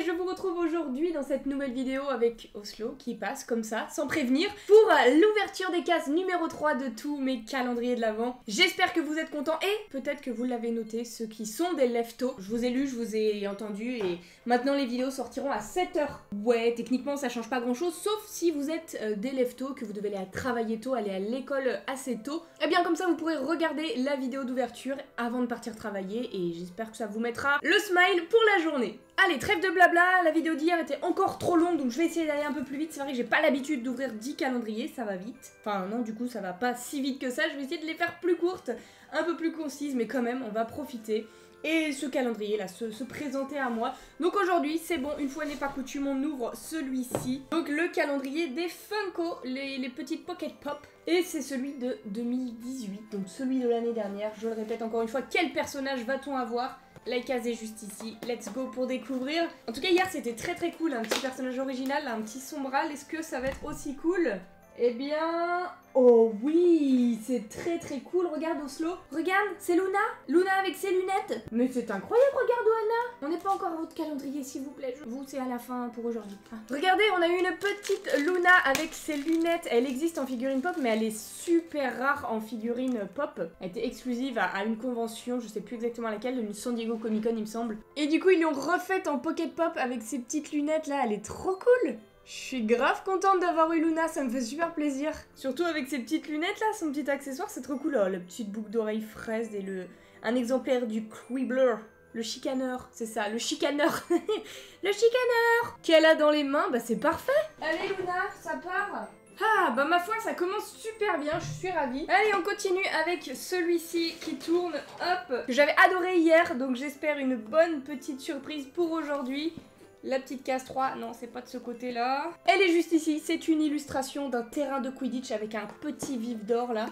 je vous retrouve aujourd'hui dans cette nouvelle vidéo avec Oslo qui passe comme ça, sans prévenir, pour l'ouverture des cases numéro 3 de tous mes calendriers de l'Avent. J'espère que vous êtes contents et peut-être que vous l'avez noté, ceux qui sont des leftos. Je vous ai lu, je vous ai entendu et maintenant les vidéos sortiront à 7h. Ouais, techniquement ça change pas grand chose, sauf si vous êtes des leftos, que vous devez aller travailler tôt, aller à l'école assez tôt. Et bien comme ça vous pourrez regarder la vidéo d'ouverture avant de partir travailler et j'espère que ça vous mettra le smile pour la journée. Allez, trêve de blabla, la vidéo d'hier était encore trop longue donc je vais essayer d'aller un peu plus vite. C'est vrai que j'ai pas l'habitude d'ouvrir 10 calendriers, ça va vite. Enfin non, du coup ça va pas si vite que ça, je vais essayer de les faire plus courtes, un peu plus concises, mais quand même on va profiter. Et ce calendrier là se présenter à moi. Donc aujourd'hui c'est bon, une fois n'est pas coutume, on ouvre celui-ci. Donc le calendrier des Funko, les petites Pocket Pop. Et c'est celui de 2018, donc celui de l'année dernière. Je le répète encore une fois, quel personnage va-t-on avoir? La case est juste ici, let's go pour découvrir. En tout cas hier c'était très cool, un petit personnage original, un petit sombral. Est-ce que ça va être aussi cool? Eh bien... Oh oui, c'est très cool, regarde Oslo. Regarde, c'est Luna. Luna avec ses lunettes. Mais c'est incroyable, regarde Oana. On n'est pas encore à votre calendrier, s'il vous plaît. Vous, c'est à la fin pour aujourd'hui. Ah. Regardez, on a une petite Luna avec ses lunettes. Elle existe en figurine pop, mais elle est super rare en figurine pop. Elle était exclusive à une convention, je sais plus exactement laquelle, une San Diego Comic Con, il me semble. Et du coup, ils l'ont refaite en pocket pop avec ses petites lunettes là. Elle est trop cool. Je suis grave contente d'avoir eu Luna, ça me fait super plaisir. Surtout avec ses petites lunettes là, son petit accessoire, c'est trop cool. Oh, la petite boucle d'oreille fraise et un exemplaire du Quibbler. Le chicaneur, c'est ça, le chicaneur. Le chicaneur qu'elle a dans les mains, bah c'est parfait. Allez Luna, ça part. Ah, bah ma foi, ça commence super bien, je suis ravie. Allez, on continue avec celui-ci qui tourne, hop, que j'avais adoré hier, donc j'espère une bonne petite surprise pour aujourd'hui. La petite case 3, non c'est pas de ce côté là. Elle est juste ici, c'est une illustration d'un terrain de Quidditch avec un petit vif d'or là.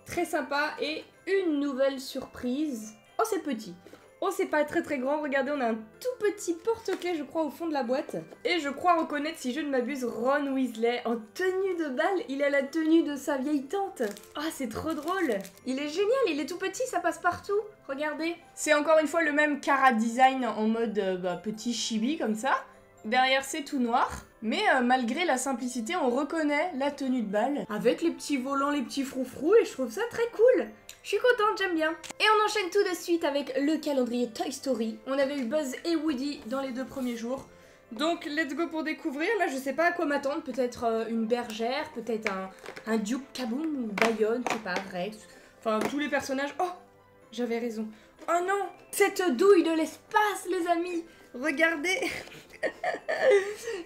Très sympa et une nouvelle surprise. Oh c'est petit. Oh c'est pas très grand, regardez on a un tout petit porte-clés je crois au fond de la boîte. Et je crois reconnaître si je ne m'abuse Ron Weasley en tenue de bal, il a la tenue de sa vieille tante. Ah c'est trop drôle. Il est génial, il est tout petit, ça passe partout. Regardez. C'est encore une fois le même Cara design en mode petit chibi comme ça. Derrière c'est tout noir. Mais malgré la simplicité on reconnaît la tenue de bal. Avec les petits volants, les petits froufrous et je trouve ça très cool. Je suis contente, j'aime bien. Et on enchaîne tout de suite avec le calendrier Toy Story. On avait eu Buzz et Woody dans les 2 premiers jours. Donc, let's go pour découvrir. Là, je sais pas à quoi m'attendre. Peut-être une bergère, peut-être un Duke Kaboom ou Bayonne, je sais pas, Rex. Enfin, tous les personnages. Oh, j'avais raison. Oh non, cette douille de l'espace, les amis. Regardez.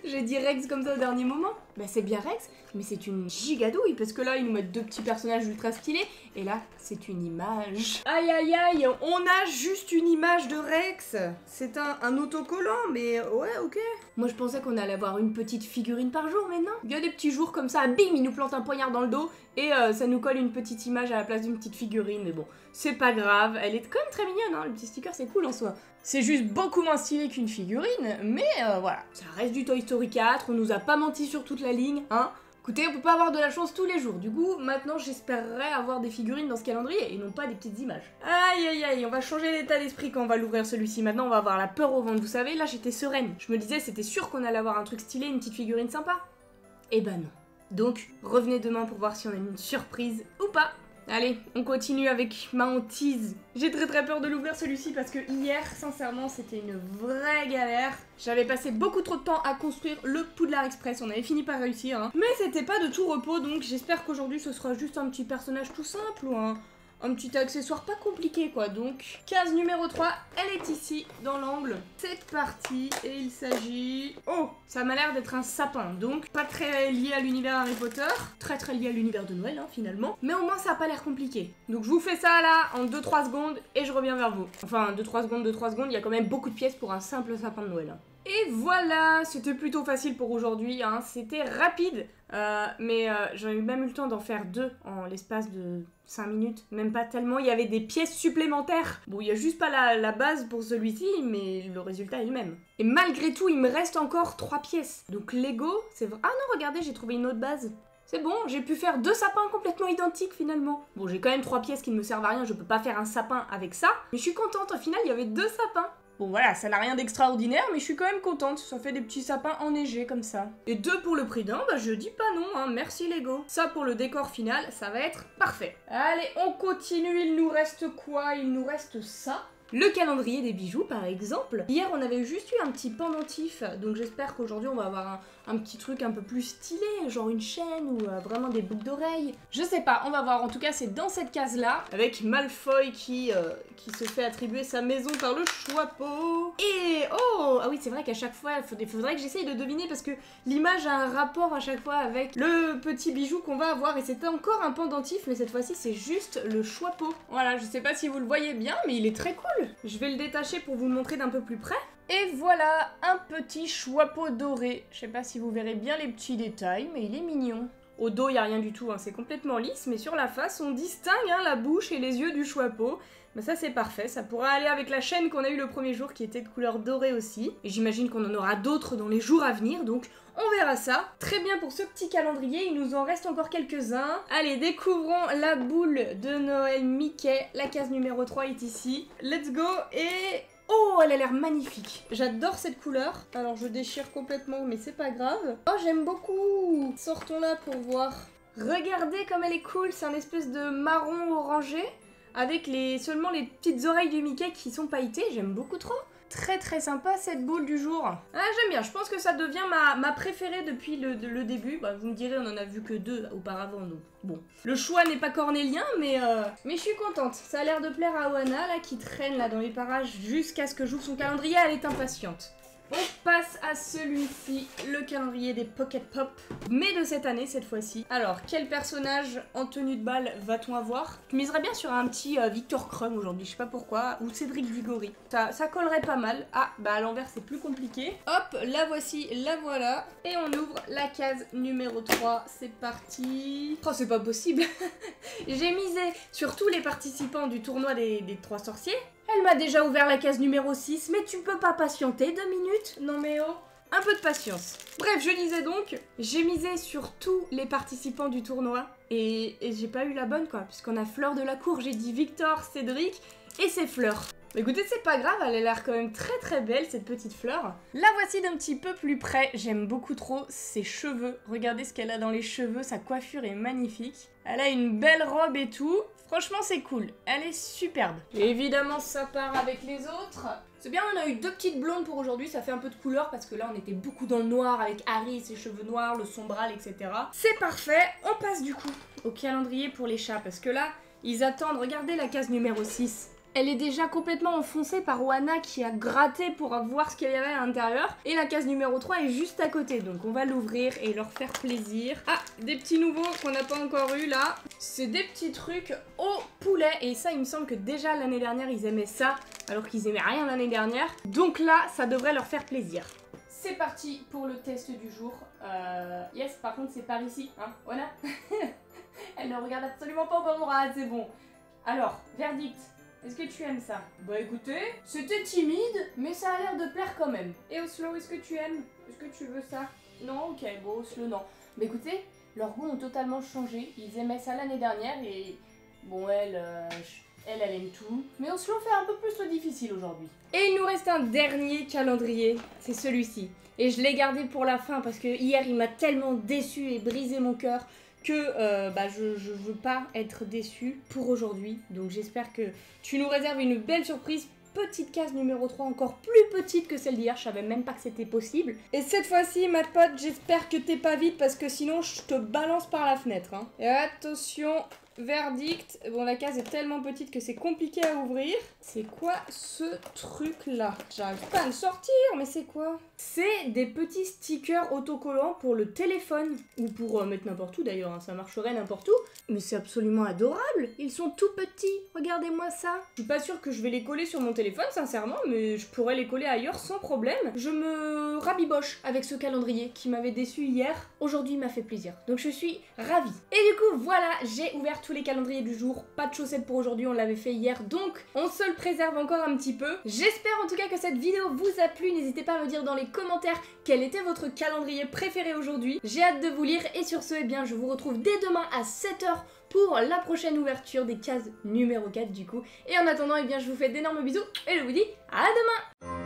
J'ai dit Rex comme ça au dernier moment. Bah c'est bien Rex, mais c'est une gigadouille parce que là ils nous mettent 2 petits personnages ultra stylés et là c'est une image. Aïe aïe aïe, on a juste une image de Rex. C'est un autocollant mais ouais ok. Moi je pensais qu'on allait avoir une petite figurine par jour mais non. Il y a des petits jours comme ça, bim, il nous plante un poignard dans le dos et ça nous colle une petite image à la place d'une petite figurine mais bon, c'est pas grave. Elle est quand même très mignonne hein, le petit sticker c'est cool en soi. C'est juste beaucoup moins stylé qu'une figurine mais voilà. Ça reste du Toy Story 4, on nous a pas menti sur toute la ligne, hein. Écoutez, on peut pas avoir de la chance tous les jours. Du coup, maintenant, j'espérerais avoir des figurines dans ce calendrier et non pas des petites images. Aïe, aïe, aïe, on va changer l'état d'esprit quand on va l'ouvrir celui-ci. Maintenant, on va avoir la peur au ventre. Vous savez, là, j'étais sereine. Je me disais, c'était sûr qu'on allait avoir un truc stylé, une petite figurine sympa. Eh ben non. Donc, revenez demain pour voir si on a une surprise ou pas. Allez, on continue avec ma hantise. J'ai très peur de l'ouvrir celui-ci parce que hier, sincèrement, c'était une vraie galère. J'avais passé beaucoup trop de temps à construire le Poudlard Express, on avait fini par réussir. Hein. Mais c'était pas de tout repos, donc j'espère qu'aujourd'hui ce sera juste un petit personnage tout simple ou un petit accessoire pas compliqué quoi. Donc, case numéro 3, elle est ici, dans l'angle. C'est parti, et il s'agit... Oh, ça m'a l'air d'être un sapin, donc pas très lié à l'univers Harry Potter. Très lié à l'univers de Noël, hein, finalement. Mais au moins, ça a pas l'air compliqué. Donc je vous fais ça là, en 2-3 secondes, et je reviens vers vous. Enfin, 2-3 secondes, il y a quand même beaucoup de pièces pour un simple sapin de Noël. Hein. Et voilà, c'était plutôt facile pour aujourd'hui, hein. C'était rapide, mais j'ai même eu le temps d'en faire 2 en l'espace de 5 minutes, même pas tellement, il y avait des pièces supplémentaires. Bon, il y a juste pas la base pour celui-ci, mais le résultat est le même. Et malgré tout, il me reste encore 3 pièces. Donc Lego, c'est vrai... Ah non, regardez, j'ai trouvé une autre base. C'est bon, j'ai pu faire 2 sapins complètement identiques finalement. Bon, j'ai quand même 3 pièces qui ne me servent à rien, je peux pas faire un sapin avec ça, mais je suis contente, au final, il y avait 2 sapins. Bon voilà, ça n'a rien d'extraordinaire, mais je suis quand même contente. Ça fait des petits sapins enneigés comme ça. Et 2 pour le prix d'un, bah je dis pas non, hein. Merci Lego. Ça pour le décor final, ça va être parfait. Allez, on continue, il nous reste quoi? Il nous reste ça. Le calendrier des bijoux par exemple. Hier on avait juste eu un petit pendentif, donc j'espère qu'aujourd'hui on va avoir un petit truc un peu plus stylé, genre une chaîne ou vraiment des boucles d'oreilles. Je sais pas, on va voir, en tout cas c'est dans cette case là, avec Malfoy qui se fait attribuer sa maison par le Choixpeau. Et oh, ah oui c'est vrai qu'à chaque fois, il faudrait que j'essaye de deviner parce que l'image a un rapport à chaque fois avec le petit bijou qu'on va avoir et c'était encore un pendentif mais cette fois-ci c'est juste le Choixpeau. Voilà, je sais pas si vous le voyez bien mais il est très cool. Je vais le détacher pour vous le montrer d'un peu plus près. Et voilà, un petit Choixpeau doré. Je sais pas si vous verrez bien les petits détails, mais il est mignon. Au dos, il n'y a rien du tout, hein. C'est complètement lisse, mais sur la face, on distingue la bouche et les yeux du Choixpeau. Mais ça, c'est parfait. Ça pourra aller avec la chaîne qu'on a eue le premier jour, qui était de couleur dorée aussi. Et j'imagine qu'on en aura d'autres dans les jours à venir, donc on verra ça. Très bien pour ce petit calendrier, il nous en reste encore quelques-uns. Allez, découvrons la boule de Noël Mickey. La case numéro 3 est ici. Let's go et... oh, elle a l'air magnifique. J'adore cette couleur. Alors, je déchire complètement, mais c'est pas grave. Oh, j'aime beaucoup. Sortons-la pour voir. Regardez comme elle est cool. C'est un espèce de marron orangé avec seulement les petites oreilles du Mickey qui sont pailletées. J'aime beaucoup trop. Très très sympa cette boule du jour. Ah, j'aime bien, je pense que ça devient ma préférée depuis le début. Bah, vous me direz, on en a vu que 2 auparavant, donc bon. Le choix n'est pas cornélien, mais je suis contente. Ça a l'air de plaire à Oana, là, qui traîne là dans les parages jusqu'à ce que j'ouvre son calendrier. Elle est impatiente. On passe à celui-ci, le calendrier des Pocket Pop, mais de cette année cette fois-ci. Alors, quel personnage en tenue de bal va-t-on avoir? Je miserais bien sur un petit Victor Crumb aujourd'hui, je sais pas pourquoi, ou Cédric Diggory. Ça collerait pas mal. Ah, bah à l'envers c'est plus compliqué. Hop, la voici, la voilà. Et on ouvre la case numéro 3, c'est parti. Oh, c'est pas possible. J'ai misé sur tous les participants du tournoi des 3 sorciers. Elle m'a déjà ouvert la case numéro 6, mais tu peux pas patienter 2 minutes? Non mais oh, un peu de patience. Bref, je disais donc, j'ai misé sur tous les participants du tournoi, et j'ai pas eu la bonne quoi, puisqu'on a Fleur de la Cour, j'ai dit Victor, Cédric, et c'est Fleur. Écoutez, c'est pas grave, elle a l'air quand même très très belle cette petite fleur. La voici d'un petit peu plus près, j'aime beaucoup trop ses cheveux. Regardez ce qu'elle a dans les cheveux, sa coiffure est magnifique. Elle a une belle robe et tout. Franchement, c'est cool. Elle est superbe. Et évidemment, ça part avec les autres. C'est bien, on a eu 2 petites blondes pour aujourd'hui. Ça fait un peu de couleur parce que là, on était beaucoup dans le noir avec Harry, ses cheveux noirs, le sombral, etc. C'est parfait. On passe du coup au calendrier pour les chats parce que là, ils attendent. Regardez la case numéro 6. Elle est déjà complètement enfoncée par Oana qui a gratté pour voir ce qu'il y avait à l'intérieur. Et la case numéro 3 est juste à côté. Donc on va l'ouvrir et leur faire plaisir. Ah, des petits nouveaux qu'on n'a pas encore eu là. C'est des petits trucs au poulet. Et ça, il me semble que déjà l'année dernière, ils aimaient ça. Alors qu'ils aimaient rien l'année dernière. Donc là, ça devrait leur faire plaisir. C'est parti pour le test du jour. Yes, par contre, c'est par ici. Hein, Oana. Elle ne regarde absolument pas au bras. C'est bon. Alors, verdict. Est-ce que tu aimes ça? Bah écoutez, c'était timide, mais ça a l'air de plaire quand même. Et Oslo, est-ce que tu aimes? Est-ce que tu veux ça? Non? Ok, bon, Oslo, non. Mais écoutez, leurs goûts ont totalement changé. Ils aimaient ça l'année dernière et... bon, elle aime tout. Mais Oslo fait un peu plus le difficile aujourd'hui. Et il nous reste un dernier calendrier, c'est celui-ci. Et je l'ai gardé pour la fin parce que hier, il m'a tellement déçu et brisé mon cœur que je veux pas être déçue pour aujourd'hui. Donc j'espère que tu nous réserves une belle surprise. Petite case numéro 3, encore plus petite que celle d'hier, je savais même pas que c'était possible. Et cette fois-ci, ma pote, j'espère que t'es pas vite parce que sinon je te balance par la fenêtre. Hein. Et attention, verdict. Bon, la case est tellement petite que c'est compliqué à ouvrir. C'est quoi ce truc-là? J'arrive pas à le sortir, mais c'est quoi? C'est des petits stickers autocollants pour le téléphone. Ou pour mettre n'importe où d'ailleurs, hein, ça marcherait n'importe où. Mais c'est absolument adorable. Ils sont tout petits, regardez-moi ça. Je suis pas sûre que je vais les coller sur mon téléphone, sincèrement, mais je pourrais les coller ailleurs sans problème. Je me rabiboche avec ce calendrier qui m'avait déçu hier. Aujourd'hui, il m'a fait plaisir. Donc je suis ravie. Et du coup, voilà, j'ai ouvert tous les calendriers du jour. Pas de chaussettes pour aujourd'hui, on l'avait fait hier, donc on se le préserve encore un petit peu. J'espère en tout cas que cette vidéo vous a plu. N'hésitez pas à me dire dans les commentaires quel était votre calendrier préféré aujourd'hui. J'ai hâte de vous lire et sur ce, eh bien, je vous retrouve dès demain à 7 h pour la prochaine ouverture des cases numéro 4 du coup. Et en attendant, eh bien, je vous fais d'énormes bisous et je vous dis à demain.